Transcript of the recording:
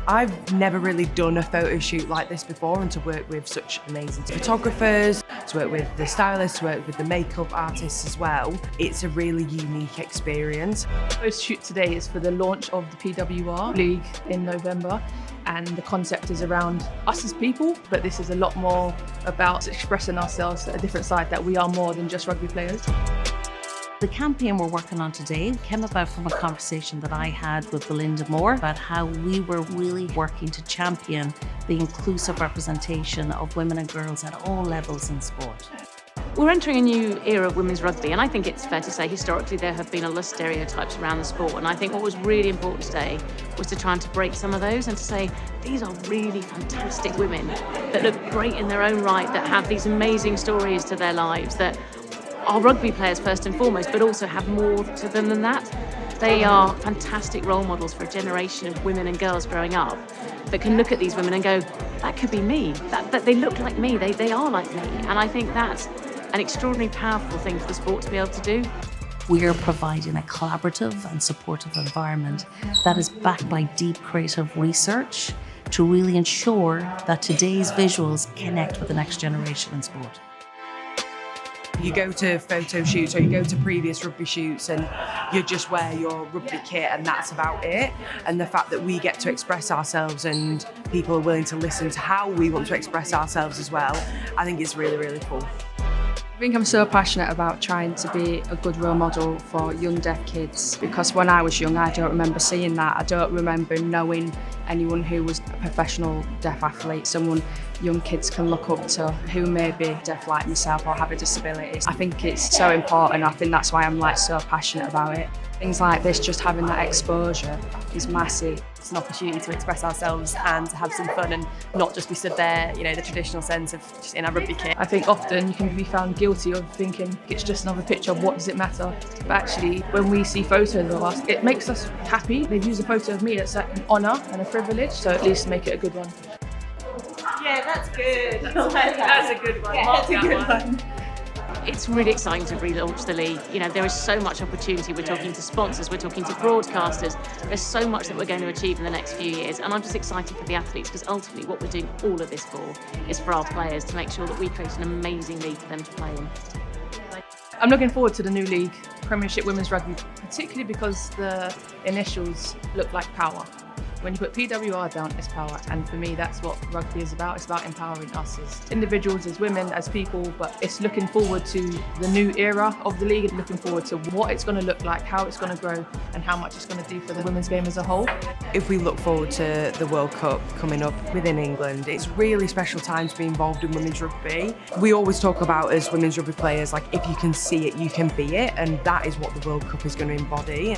I've never really done a photo shoot like this before, and to work with such amazing photographers, to work with the stylists, to work with the makeup artists as well, it's a really unique experience. The photo shoot today is for the launch of the PWR League in November, and the concept is around us as people, but this is a lot more about expressing ourselves at a different side, that we are more than just rugby players. The campaign we're working on today came about from a conversation that I had with Belinda Moore about how we were really working to champion the inclusive representation of women and girls at all levels in sport. We're entering a new era of women's rugby, and I think it's fair to say historically there have been a lot of stereotypes around the sport, and I think what was really important today was to try and to break some of those and to say these are really fantastic women that look great in their own right, that have these amazing stories to their lives, that are rugby players first and foremost, but also have more to them than that. They are fantastic role models for a generation of women and girls growing up that can look at these women and go, that could be me, that they look like me, they are like me. And I think that's an extraordinarily powerful thing for the sport to be able to do. We are providing a collaborative and supportive environment that is backed by deep creative research to really ensure that today's visuals connect with the next generation in sport. You go to photo shoots or you go to previous rugby shoots and you just wear your rugby kit and that's about it. And the fact that we get to express ourselves and people are willing to listen to how we want to express ourselves as well, I think it's really, really cool. I think I'm so passionate about trying to be a good role model for young deaf kids, because when I was young I don't remember seeing that. I don't remember knowing anyone who was a professional deaf athlete, someone young kids can look up to who may be deaf like myself or have a disability. I think it's so important. I think that's why I'm so passionate about it. Things like this, just having that exposure is massive. It's an opportunity to express ourselves and to have some fun and not just be stood there, the traditional sense of just in our rugby kit. I think often you can be found guilty of thinking it's just another picture, what does it matter? But actually, when we see photos of us, it makes us happy. They've used a photo of me, it's like an honour and a privilege, so at least make it a good one. Yeah, that's good. That's a good one. Yeah, that's a good one. It's really exciting to relaunch the league. There is so much opportunity. We're talking to sponsors, we're talking to broadcasters. There's so much that we're going to achieve in the next few years, and I'm just excited for the athletes, because ultimately what we're doing all of this for is for our players, to make sure that we create an amazing league for them to play in. I'm looking forward to the new league, Premiership Women's Rugby, particularly because the initials look like power. When you put PWR down, it's power, and for me that's what rugby is about. It's about empowering us as individuals, as women, as people, but it's looking forward to the new era of the league and looking forward to what it's going to look like, how it's going to grow and how much it's going to do for the women's game as a whole. If we look forward to the World Cup coming up within England, it's really special time to be involved in women's rugby. We always talk about as women's rugby players, like if you can see it, you can be it, and that is what the World Cup is going to embody.